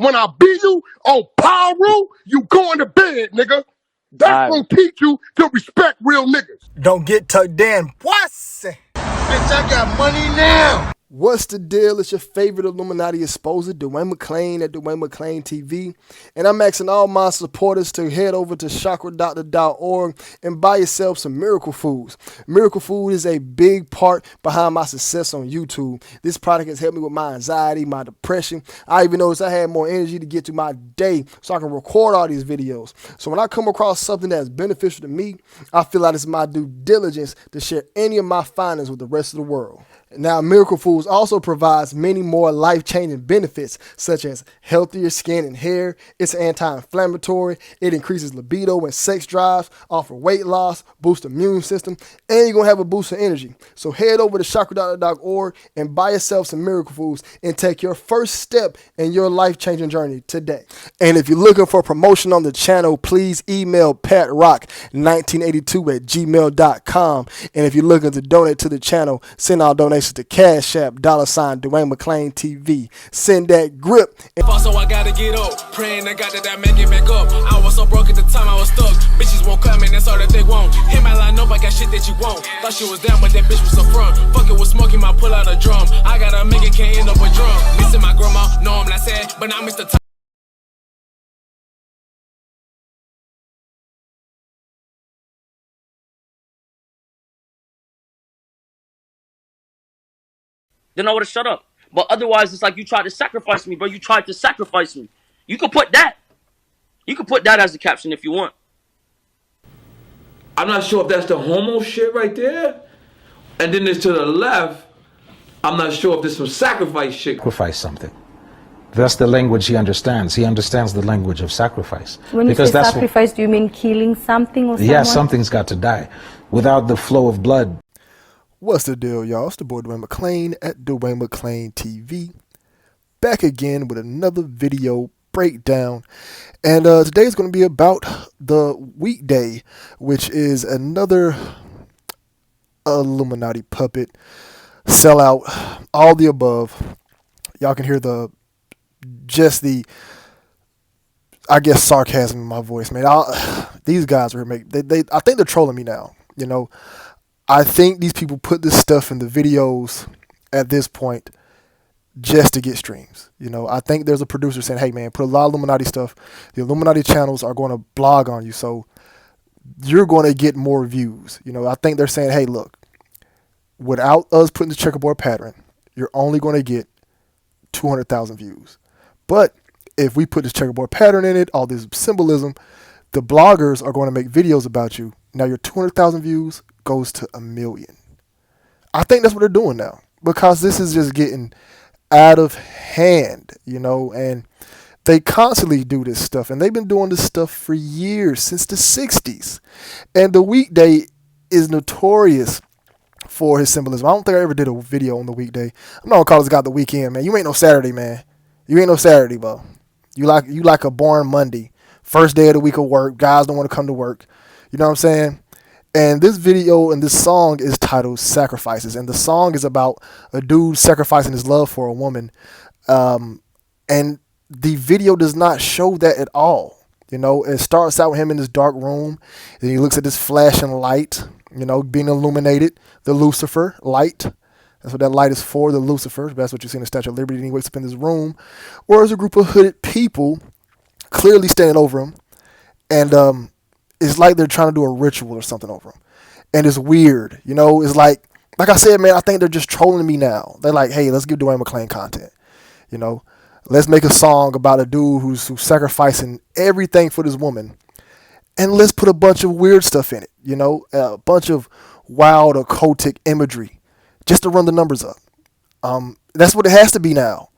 When I beat you on power rule, you going to bed, nigga. That's gonna teach you to respect real niggas. Don't get tucked in. What's Bitch, I got money now. What's the deal? It's your favorite Illuminati exposer, Dwayne McClain at Dwayne McClain TV. And I'm asking all my supporters to head over to chakradoctor.org and buy yourself some Miracle Foods. Miracle Food is a big part behind my success on YouTube. This product has helped me with my anxiety, my depression. I even noticed I had more energy to get through my day so I can record all these videos. So when I come across something that's beneficial to me, I feel like it's my due diligence to share any of my findings with the rest of the world. Now, Miracle Foods also provides many more life-changing benefits, such as healthier skin and hair. It's anti-inflammatory. It increases libido and sex drives, offer weight loss, boost the immune system, and you're going to have a boost of energy. So head over to chakradoctor.org and buy yourself some Miracle Foods and take your first step in your life-changing journey today. And if you're looking for promotion on the channel, please email patrock1982@gmail.com. And if you're looking to donate to the channel, send all donations to Cash App, $Dwayne McClain TV. Send that grip. So I gotta get up, praying to God that I make it back up. I was so broke at the time I was stuck. Bitches won't come in, that's all that they want. Hit my line up, I got shit that you want. Thought she was down, but that bitch was a front. Fuck it with smoking, my pull out a drum. I gotta make it, can't end up with drum. Missing my grandma, no I'm not sad, but I miss the time. Then I would have shut up. But otherwise, it's like you tried to sacrifice me, bro. You tried to sacrifice me. You could put that. You could put that as the caption if you want. I'm not sure if that's the homo shit right there. And then there's to the left, I'm not sure if there's some sacrifice shit. Sacrifice something. That's the language he understands. He understands the language of sacrifice. When you say sacrifice, do you mean killing something or someone? Yeah, something's got to die. Without the flow of blood. What's the deal, y'all? It's the boy Dwayne McClain at Dwayne McClain TV. Back again with another video breakdown. And today is going to be about the Weekday, which is another Illuminati puppet, sellout, all the above. Y'all can hear I guess, sarcasm in my voice, man. These guys are I think they're trolling me now, you know. I think these people put this stuff in the videos at this point just to get streams. You know, I think there's a producer saying, hey, man, put a lot of Illuminati stuff. The Illuminati channels are going to blog on you, so you're going to get more views. You know, I think they're saying, hey, look, without us putting the checkerboard pattern, you're only going to get 200,000 views. But if we put this checkerboard pattern in it, all this symbolism, the bloggers are going to make videos about you. Now your 200,000 views goes to 1 million. I think that's what they're doing now, because this is just getting out of hand, you know, and they constantly do this stuff, and they've been doing this stuff for years, since the 60s. And the Weekday is notorious for his symbolism. I don't think I ever did a video on the Weekday. I'm not gonna call this guy the weekend, man. You ain't no Saturday, man. You ain't no Saturday, bro. You like a born Monday. First day of the week of work. Guys don't want to come to work. You know what I'm saying? And this video and this song is titled Sacrifices. And the song is about a dude sacrificing his love for a woman. And the video does not show that at all. You know, it starts out with him in this dark room. Then he looks at this flashing light, you know, being illuminated. The Lucifer light. That's what that light is for, the Lucifer. That's what you see in the Statue of Liberty. And he wakes up in this room where there's a group of hooded people clearly standing over him. And it's like they're trying to do a ritual or something over him. And it's weird. You know, it's like I said, man, I think they're just trolling me now. They're like, hey, let's give Dwayne McClain content. You know, let's make a song about a dude who's sacrificing everything for this woman. And let's put a bunch of weird stuff in it. You know, a bunch of wild occultic imagery just to run the numbers up. That's what it has to be now.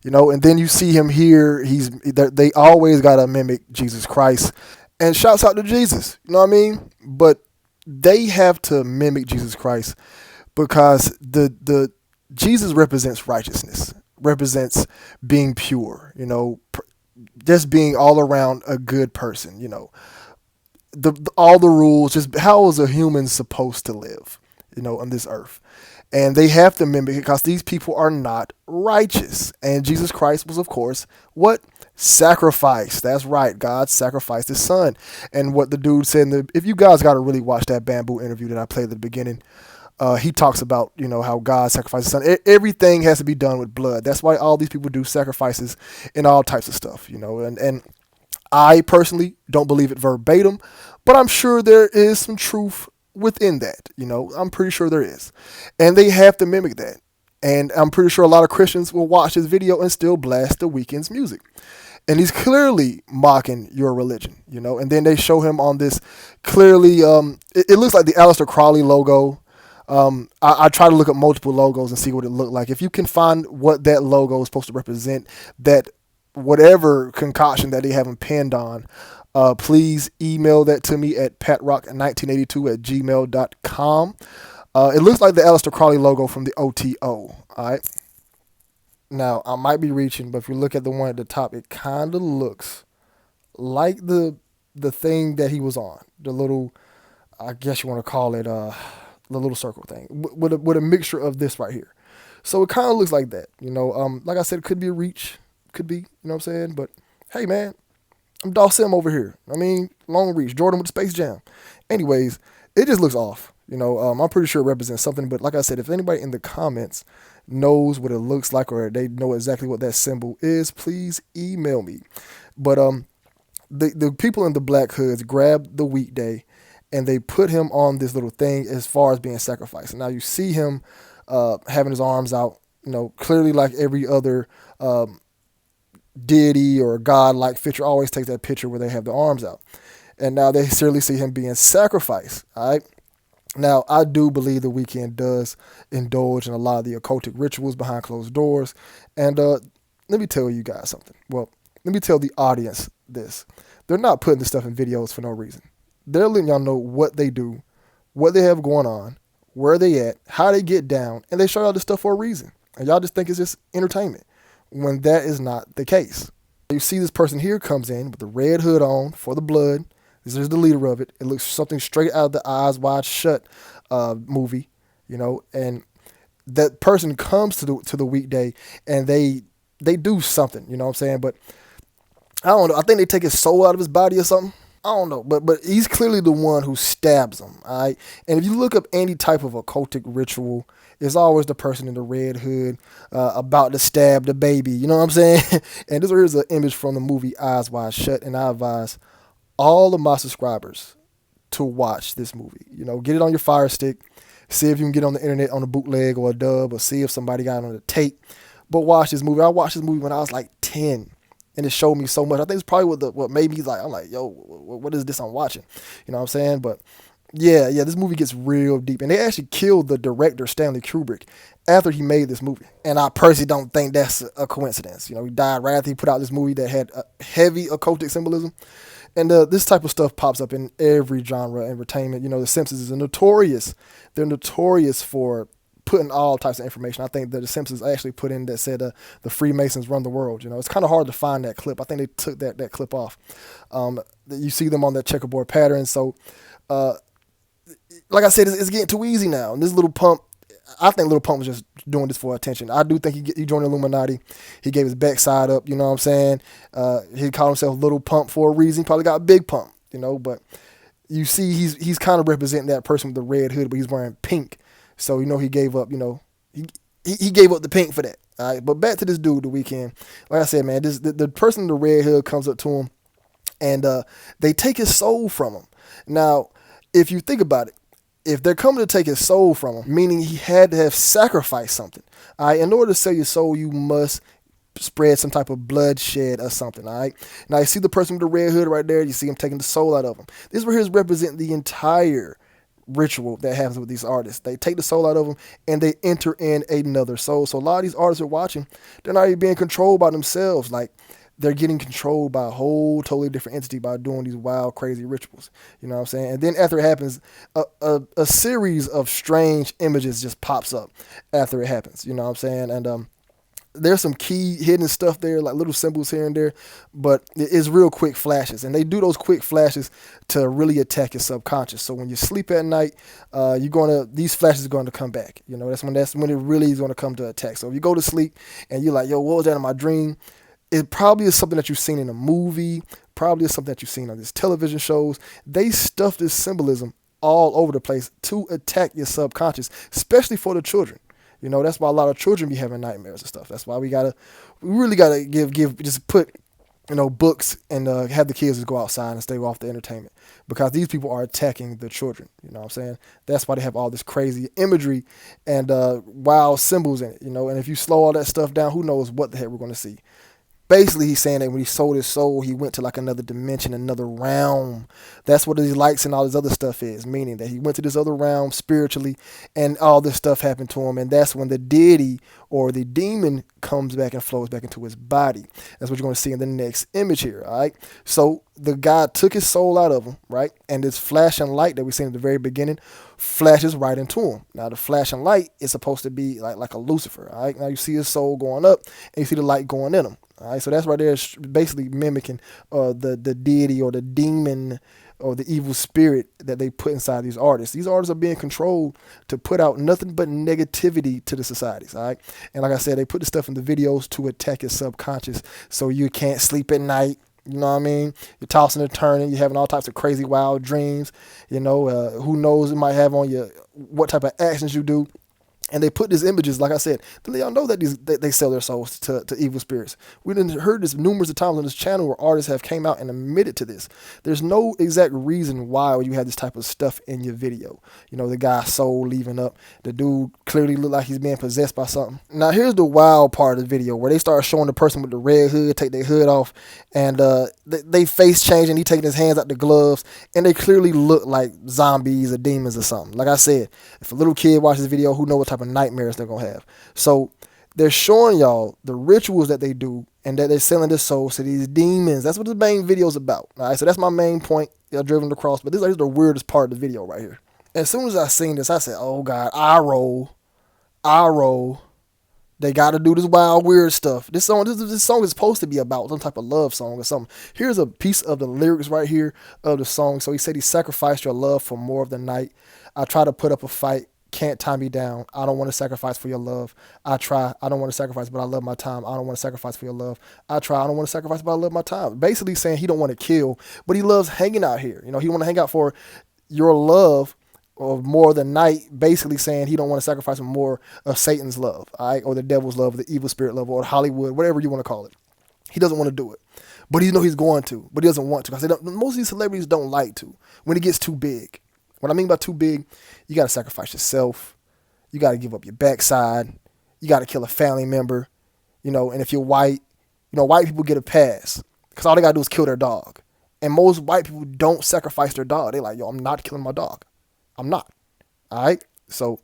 You know, and then you see him here. They always got to mimic Jesus Christ. And shouts out to Jesus, you know what I mean? But they have to mimic Jesus Christ because the Jesus represents righteousness, represents being pure, you know, just being all around a good person, you know. All the rules, just how is a human supposed to live, you know, on this earth. And they have to mimic it because these people are not righteous. And Jesus Christ was, of course, what? Sacrifice. That's right. God sacrificed his son. And what the dude said, if you guys got to really watch that Bamboo interview that I played at the beginning, he talks about, how God sacrificed his son. Everything has to be done with blood. That's why all these people do sacrifices and all types of stuff, and I personally don't believe it verbatim, but I'm sure there is some truth within that. I'm pretty sure there is. And they have to mimic that. And I'm pretty sure a lot of Christians will watch this video and still blast The Weeknd's music. And he's clearly mocking your religion, and then they show him on this clearly, it looks like the Aleister Crowley logo. I try to look at multiple logos and see what it looked like. If you can find what that logo is supposed to represent, that whatever concoction that they have him pinned on, please email that to me at patrock1982@gmail.com. It looks like the Aleister Crowley logo from the OTO. All right. Now, I might be reaching, but if you look at the one at the top, it kind of looks like the thing that he was on. The little, I guess you want to call it, the little circle thing. With a mixture of this right here. So it kind of looks like that. Like I said, it could be a reach. Could be, what I'm saying? But, hey, man, I'm Dolph Sim over here. Long reach. Jordan with the Space Jam. Anyways, it just looks off. I'm pretty sure it represents something. But like I said, if anybody in the comments knows what it looks like or they know exactly what that symbol is, please email me. But the people in the black hoods grabbed the Weekday and they put him on this little thing as far as being sacrificed. And now you see him having his arms out, clearly like every other deity or god-like figure always takes that picture where they have the arms out. And now they clearly see him being sacrificed, all right? Now, I do believe The Weeknd does indulge in a lot of the occultic rituals behind closed doors. And let me tell you guys something. Well, let me tell the audience this. They're not putting this stuff in videos for no reason. They're letting y'all know what they do, what they have going on, where they at, how they get down, and they show y'all this stuff for a reason. And y'all just think it's just entertainment, when that is not the case. You see this person here comes in with the red hood on for the blood. This is the leader of it. It looks something straight out of the Eyes Wide Shut movie, and that person comes to the Weekday and they do something, you know what I'm saying? But I don't know. I think they take his soul out of his body or something. I don't know, but he's clearly the one who stabs him, all right? And if you look up any type of occultic ritual, it's always the person in the red hood about to stab the baby, you know what I'm saying? And this here's an image from the movie Eyes Wide Shut, and I advise all of my subscribers to watch this movie. Get it on your Fire Stick, see if you can get on the internet on a bootleg or a dub, or see if somebody got it on a tape. But watch this movie. I watched this movie when I was like 10. And it showed me so much. I think it's probably what made me I'm like, yo, what is this I'm watching? You know what I'm saying? But yeah, this movie gets real deep. And they actually killed the director, Stanley Kubrick, after he made this movie. And I personally don't think that's a coincidence. He died right after he put out this movie that had heavy occultic symbolism. And this type of stuff pops up in every genre of entertainment. The Simpsons are notorious. They're notorious for putting all types of information. I think that the Simpsons actually put in that said the Freemasons run the world. It's kind of hard to find that clip. I think they took that clip off. You see them on that checkerboard pattern. So, like I said, it's getting too easy now. And this little pump, I think Little Pump was just doing this for attention. I do think he joined the Illuminati. He gave his backside up, you know what I'm saying? He called himself Little Pump for a reason. He probably got Big Pump, but you see he's kind of representing that person with the red hood, but he's wearing pink. So, he gave up, he gave up the pink for that. All right. But back to this dude, The Weeknd. Like I said, man, the person in the red hood comes up to him and they take his soul from him. Now, if you think about it, if they're coming to take his soul from him, meaning he had to have sacrificed something. All right. In order to sell your soul, you must spread some type of bloodshed or something. All right. Now, you see the person with the red hood right there. You see him taking the soul out of him. This right here is representing the entire ritual that happens with these artists. They take the soul out of them and they enter in another soul. So a lot of these artists are watching, they're not even being controlled by themselves. Like, they're getting controlled by a whole totally different entity by doing these wild, crazy rituals. You know what I'm saying? And then after it happens, a series of strange images just pops up after it happens. You know what I'm saying? And There's some key hidden stuff there, like little symbols here and there, but it's real quick flashes. And they do those quick flashes to really attack your subconscious. So when you sleep at night, these flashes are going to come back. You know, that's when it really is going to come to attack. So if you go to sleep and you're like, yo, what was that in my dream? It probably is something that you've seen in a movie, probably is something that you've seen on these television shows. They stuff this symbolism all over the place to attack your subconscious, especially for the children. You know, that's why a lot of children be having nightmares and stuff. That's why we really gotta just put, you know, books and have the kids just go outside and stay off the entertainment, because these people are attacking the children. You know what I'm saying? That's why they have all this crazy imagery and wild symbols in it. You know, and if you slow all that stuff down, who knows what the heck we're gonna see. Basically, he's saying that when he sold his soul, he went to like another dimension, another realm. That's what these lights and all this other stuff is, meaning that he went to this other realm spiritually, and all this stuff happened to him. And that's when the deity or the demon comes back and flows back into his body. That's what you're going to see in the next image here, all right? So the guy took his soul out of him, right? And this flashing light that we seen at the very beginning flashes right into him. Now, the flashing light is supposed to be like a Lucifer, all right? Now, you see his soul going up, and you see the light going in him. All right, so that's right there, basically mimicking the deity or the demon or the evil spirit that they put inside these artists. These artists are being controlled to put out nothing but negativity to the societies. All right, and like I said, they put the stuff in the videos to attack your subconscious, so you can't sleep at night. You know what I mean? You're tossing and turning. You're having all types of crazy, wild dreams. You know, who knows? It might have on you what type of actions you do. And they put these images, like I said, to let y'all know that they sell their souls to evil spirits. We've heard this numerous of times on this channel where artists have came out and admitted to this. There's no exact reason why you have this type of stuff in your video. You know, the guy's soul leaving up. The dude clearly look like he's being possessed by something. Now, here's the wild part of the video where they start showing the person with the red hood take their hood off, and they face change, and he taking his hands out the gloves, and they clearly look like zombies or demons or something. Like I said, if a little kid watches this video, who knows what type of nightmares they're gonna have. So they're showing y'all the rituals that they do, and that they're selling their souls to these demons. That's what the main video is about. All right, so that's my main point. Y'all driven across, but this is the weirdest part of the video right here. As soon as I seen this, I said, "Oh God, I roll." They got to do this wild, weird stuff. This song is supposed to be about some type of love song or something. Here's a piece of the lyrics right here of the song. So he said, "He sacrificed your love for more of the night. I try to put up a fight. Can't tie me down. I don't want to sacrifice for your love. I try. I don't want to sacrifice, but I love my time. I don't want to sacrifice for your love. I try. I don't want to sacrifice, but I love my time." Basically saying he don't want to kill, but he loves hanging out here. You know, he want to hang out for your love or more than night. Basically saying he don't want to sacrifice for more of Satan's love, all right, or the devil's love, or the evil spirit love, or Hollywood, whatever you want to call it. He doesn't want to do it, but he know he's going to, but he doesn't want to, because most of these celebrities don't like to when it gets too big. What I mean by too big, you got to sacrifice yourself. You got to give up your backside. You got to kill a family member, you know, and if you're white, you know, white people get a pass because all they got to do is kill their dog. And most white people don't sacrifice their dog. They're like, yo, I'm not killing my dog. I'm not. All right? So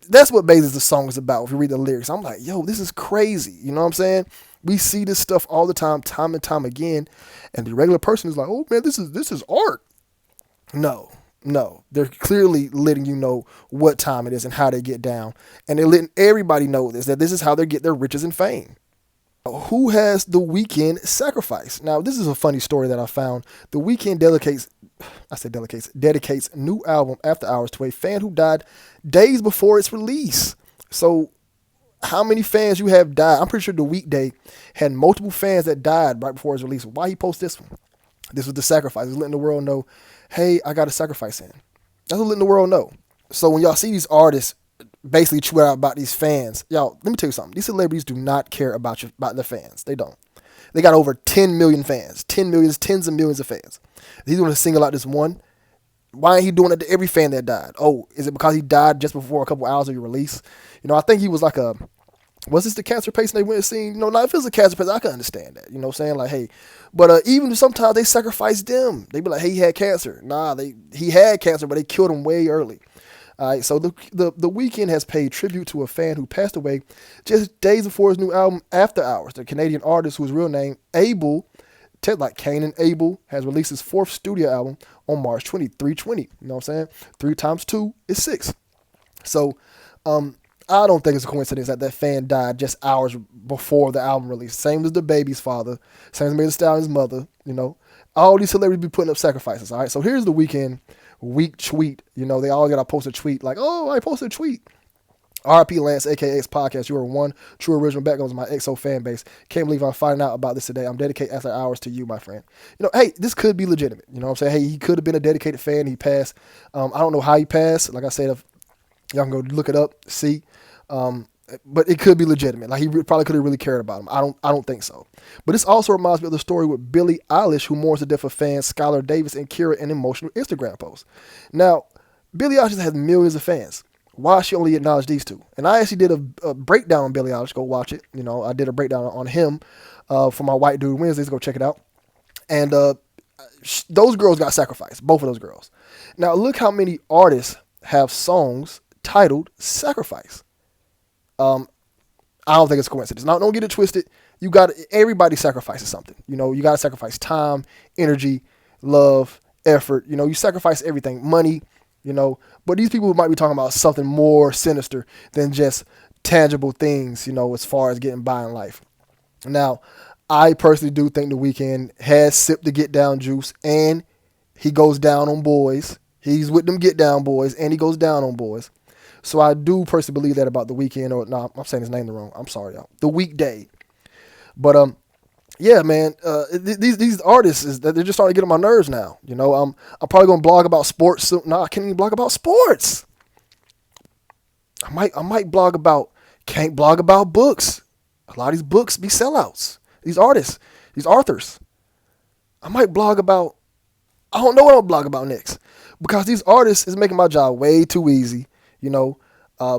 that's what basically the song is about. If you read the lyrics, I'm like, yo, this is crazy. You know what I'm saying? We see this stuff all the time and time again. And the regular person is like, oh, man, this is art. No, they're clearly letting you know what time it is and how they get down. And they're letting everybody know that this is how they get their riches and fame. Who has The Weeknd sacrificed? Now, this is a funny story that I found. The Weeknd dedicates new album After Hours to a fan who died days before its release. So how many fans you have died? I'm pretty sure The Weekday had multiple fans that died right before its release. Why he post this one? This was the sacrifice. He's letting the world know, hey, I got a sacrifice in. That's what letting the world know. So when y'all see these artists basically tweet out about these fans, y'all, let me tell you something. These celebrities do not care about their fans. They don't. They got over 10 million fans. 10 million, tens of millions of fans. He's going to single out this one. Why ain't he doing it to every fan that died? Oh, is it because he died just before a couple hours of your release? You know, I think he was like was this the cancer patient they went and seen? You know, now if it was a cancer patient, I can understand that. You know what I'm saying? Like, hey, but even sometimes they sacrifice them. They be like, hey, he had cancer. Nah, he had cancer, but they killed him way early. All right, so the Weeknd has paid tribute to a fan who passed away just days before his new album, After Hours. The Canadian artist, whose real name, Abel, like Cain and Abel, has released his fourth studio album on March 20, 3/20. You know what I'm saying? 3 times 2 is 6. So, I don't think it's a coincidence that fan died just hours before the album release. Same as the baby's father, same as Megan Thee Stallion's mother. You know, all these celebrities be putting up sacrifices. All right, so here's the Weeknd week tweet. You know, they all got to post a tweet like, "Oh, I posted a tweet." RIP Lance, aka X Podcast. You are one true original background of my XO fan base. Can't believe I'm finding out about this today. I'm dedicating after hours to you, my friend. You know, hey, this could be legitimate. You know what I'm saying? Hey, he could have been a dedicated fan. He passed. I don't know how he passed. Like I said, if y'all can go look it up, see. But it could be legitimate. Like he probably could have really cared about him. I don't think so. But this also reminds me of the story with Billie Eilish, who mourns the death of fans Skylar Davis and Kira in an emotional Instagram post. Now, Billie Eilish has millions of fans. Why she only acknowledged these two? And I actually did a breakdown on Billie Eilish. Go watch it. You know, I did a breakdown on him for my White Dude Wednesdays. Go check it out. And those girls got sacrificed. Both of those girls. Now look how many artists have songs titled "Sacrifice." I don't think it's a coincidence. Now, don't get it twisted. Everybody sacrifices something. You know, you got to sacrifice time, energy, love, effort. You know, you sacrifice everything, money, you know. But these people might be talking about something more sinister than just tangible things, you know, as far as getting by in life. Now, I personally do think The Weeknd has sipped the get down juice, and he goes down on boys. He's with them get down boys, and he goes down on boys. So I do personally believe that about The Weeknd, or no, I'm saying his name wrong. I'm sorry, y'all. The Weekday. But yeah, man, these artists they're just starting to get on my nerves now. You know, I'm probably gonna blog about sports soon. No, I can't even blog about sports. I might blog about, can't blog about books. A lot of these books be sellouts. These artists, these authors. I might blog about, I don't know what I'll blog about next, because these artists is making my job way too easy. You know,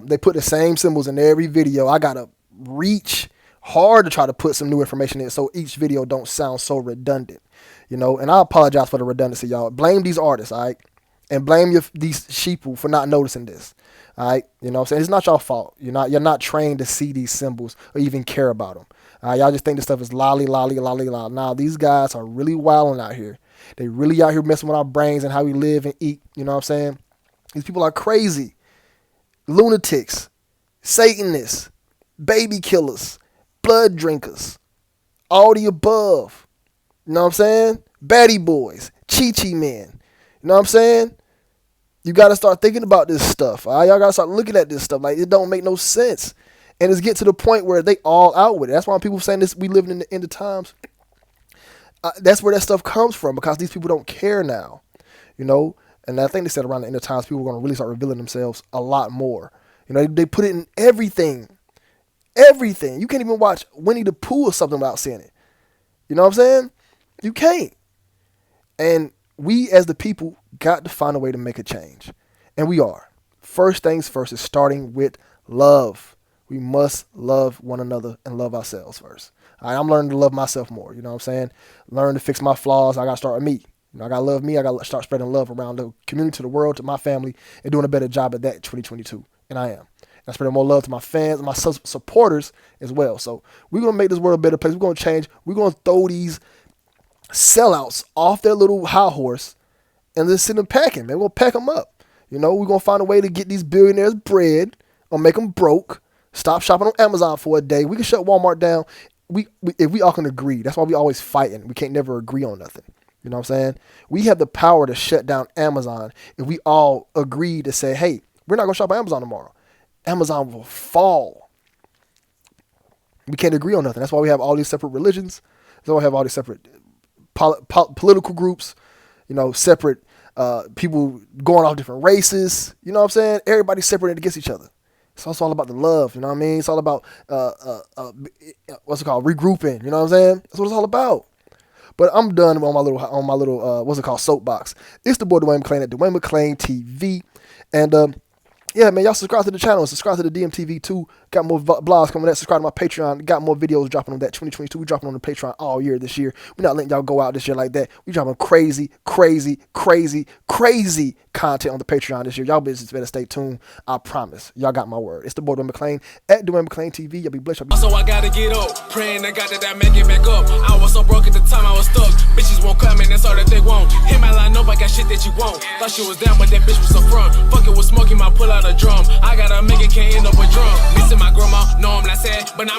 they put the same symbols in every video. I got to reach hard to try to put some new information in so each video don't sound so redundant, you know. And I apologize for the redundancy, y'all. Blame these artists, all right? And blame these sheeple for not noticing this, all right? You know what I'm saying? It's not your fault. You're not trained to see these symbols or even care about them. Y'all just think this stuff is lolly. Nah, these guys are really wilding out here. They really out here messing with our brains and how we live and eat. You know what I'm saying? These people are crazy. Lunatics, Satanists, baby killers, blood drinkers, all the above. You know what I'm saying? Baddie boys, chi-chi men. You know what I'm saying? You got to start thinking about this stuff. All right? Y'all got to start looking at this stuff. Like, it don't make no sense. And it's getting to the point where they all out with it. That's why people saying this, we living in the end of times. That's where that stuff comes from, because these people don't care now. You know? And I think they said around the end of times, people are going to really start revealing themselves a lot more. You know, they put it in everything. Everything. You can't even watch Winnie the Pooh or something without seeing it. You know what I'm saying? You can't. And we as the people got to find a way to make a change. And we are. First things first is starting with love. We must love one another and love ourselves first. All right, I'm learning to love myself more. You know what I'm saying? Learn to fix my flaws. I got to start with me. You know, I got to love me. I got to start spreading love around the community, to the world, to my family, and doing a better job at that in 2022. And I am. And I'm spreading more love to my fans, my supporters as well. So we're going to make this world a better place. We're going to change. We're going to throw these sellouts off their little high horse and just send them packing, man. We're going to pack them up. You know, we're going to find a way to get these billionaires bread or make them broke. Stop shopping on Amazon for a day. We can shut Walmart down. If we all can agree. That's why we always fighting. We can't never agree on nothing. You know what I'm saying? We have the power to shut down Amazon if we all agree to say, hey, we're not going to shop on Amazon tomorrow. Amazon will fall. We can't agree on nothing. That's why we have all these separate religions. That's why we have all these separate political groups, you know, separate people going off different races. You know what I'm saying? Everybody's separated against each other. So it's all about the love. You know what I mean? It's all about, what's it called? Regrouping. You know what I'm saying? That's what it's all about. But I'm done on my little what's it called, soapbox. It's the boy Dwayne McClain at Dwayne McClain TV, and yeah, man, y'all subscribe to the channel and subscribe to the DMTV too. Got more blogs coming out. Subscribe to my Patreon. Got more videos dropping on that. 2022, we dropping on the Patreon all year this year. We're not letting y'all go out this year like that. We dropping crazy content on the Patreon this year. Y'all business better stay tuned. I promise. Y'all got my word. It's the boy Dwayne McClain at Dwayne McClain TV. Y'all be blessed. So I gotta get up, praying I got that make it back up. I was so broke at the time I was stuck. Bitches won't come and that's all that they want. Hit my line up, I got shit that you want. Thought she was down, but that bitch was a front. Fuck it with smoking, my pull out a drum. I gotta make it, can't end up with drum. Missing my grandma, no I'm not sad, but I'm